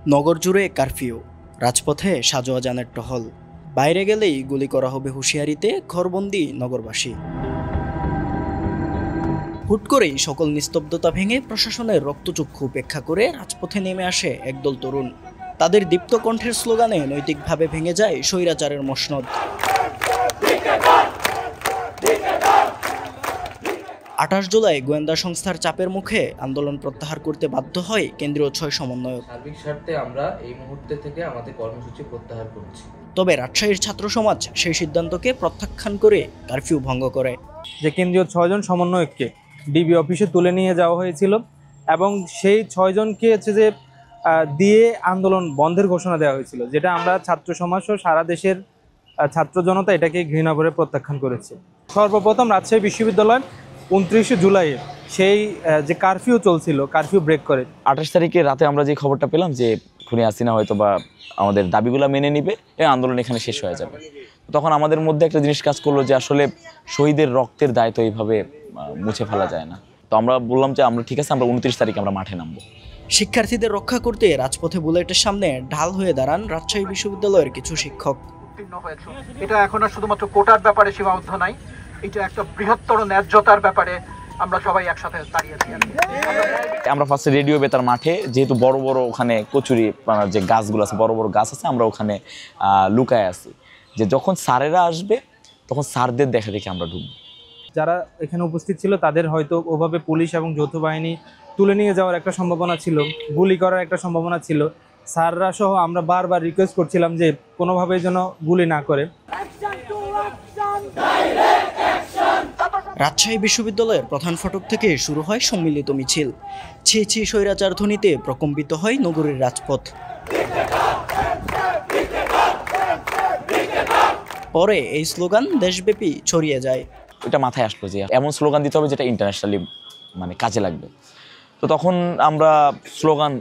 নগর জুড়ে কারফিউ, রাজপথে সাজোয়াজানের টহল, বাইরে গেলেই গুলি করা হবে হুঁশিয়ারিতে ঘরবন্দি নগরবাসী। হুট করেই সকল নিস্তব্ধতা ভেঙে প্রশাসনের রক্তচক্ষু উপেক্ষা করে রাজপথে নেমে আসে একদল তরুণ। তাদের দীপ্ত কণ্ঠের স্লোগানে নৈতিকভাবে ভেঙে যায় স্বৈরাচারের মসনদ। ২৮ জুলাই গোয়েন্দা সংস্থার চাপের মুখে আন্দোলন প্রত্যাহার করতে বাধ্য হয় কেন্দ্রীয় ৬ সমন্বয়ক। সার্বিক স্বার্থে আমরা এই মুহূর্তে থেকে আমাদের কর্মসূচি প্রত্যাহার করছি। তবে রাজশাহীর ছাত্র সমাজ সেই সিদ্ধান্তকে প্রত্যাখ্যান করে কারফিউ ভঙ্গ করে। যে কেন্দ্রীয় ৬ জন সমন্বয়ককে ডিবি অফিসে তুলে নিয়ে যাওয়া হয়েছিল এবং সেই ৬ জনকে যে দিয়ে আন্দোলন বন্ধের ঘোষণা দেওয়া হয়েছিল, যেটা আমরা ছাত্র সমাজ ও সারা দেশের ছাত্র জনতা এটাকে ঘৃণা করে প্রত্যাখ্যান করেছে। সর্বপ্রথম রাজশাহী বিশ্ববিদ্যালয় ২৯ জুলাই সেই যে কারফিউ চলছিল, কারফিউ ব্রেক করে ২৮ তারিখে রাতে আমরা যে খবরটা পেলাম যে খুনি হাসিনা হয়তো বা আমাদের দাবিগুলো মেনে নিবে, এই আন্দোলন এখানে শেষ হয়ে যাবে, তখন আমাদের মধ্যে একটা জিনিস কাজ করলো যে আসলে শহীদের রক্তের দায় তো এইভাবে মুছে ফেলা যায় না। তো আমরা বললাম যে আমরা ঠিক আছে, আমরা ২৯ তারিখে আমরা মাঠে নামবো। শিক্ষার্থীদের রক্ষা করতে রাজপথে বুলেটের সামনে ঢাল হয়ে দাঁড়ান রাজশাহী বিশ্ববিদ্যালয়ের কিছু শিক্ষক। এটা এখন আর শুধুমাত্র কোটার ব্যাপারে সীমাবদ্ধ নাই, এটা একটা বৃহত্তর ন্যায্যতার ব্যাপারে আমরা সবাই একসাথে দাঁড়িয়েছি। আমরা ফার্স্টে রেডিও বেতার মাঠে, যেহেতু বড় বড় ওখানে কচুরি যে গাছগুলো আছে, বড় বড় গাছ আছে, আমরা ওখানে লুকায় আছি যে যখন স্যারেরা আসবে তখন স্যারদের দেখা দেখে আমরা ঢুকবো। যারা এখানে উপস্থিত ছিল তাদের হয়তো ওভাবে পুলিশ এবং যৌথ বাহিনী তুলে নিয়ে যাওয়ার একটা সম্ভাবনা ছিল, গুলি করার একটা সম্ভাবনা ছিল। স্যাররা সহ আমরা বারবার রিকোয়েস্ট করছিলাম যে কোনোভাবে যেন গুলি না করে। রাজশাহী বিশ্ববিদ্যালয়ের প্রধান ফটক থেকে শুরু হয় সম্মিলিত মিছিল। ছি ছি স্বৈরাচার ধ্বনিতে প্রকম্পিত হয় নগরীর রাজপথ। পরে এই স্লোগান দেশব্যাপী ছড়িয়ে যায়। এটা মাথায় আসলো যে এমন স্লোগান দিতে হবে যেটা ইন্টারন্যাশনালি মানে কাজে লাগবে। তো তখন আমরা স্লোগান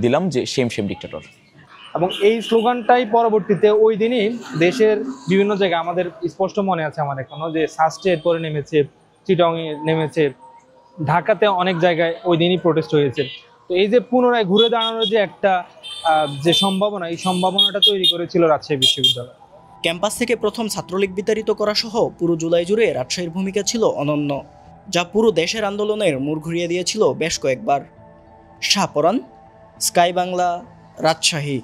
দিলাম যে সেম সেম ডিক্টেটর। এবং এই স্লোগানটাই পরবর্তীতে ওই দিনই দেশের বিভিন্ন জায়গায়, আমাদের স্পষ্ট মনে আছে আমার এখনো, যে সাস্টে এরপরে নেমেছে, চিটংয়ে নেমেছে, ঢাকাতে অনেক জায়গায় ওই দিনই প্রোটেস্ট হয়েছে। তো এই যে পুনরায় ঘুরে দাঁড়ানোর যে একটা যে সম্ভাবনা, এই সম্ভাবনাটা তৈরি করেছিল রাজশাহী বিশ্ববিদ্যালয়। ক্যাম্পাস থেকে প্রথম ছাত্রলীগ বিতাড়িত করা সহ পুরো জুলাই জুড়ে রাজশাহীর ভূমিকা ছিল অনন্য, যা পুরো দেশের আন্দোলনের মোড় ঘুরিয়ে দিয়েছিল বেশ কয়েকবার। শাহপরান, স্কাই বাংলা, রাজশাহী।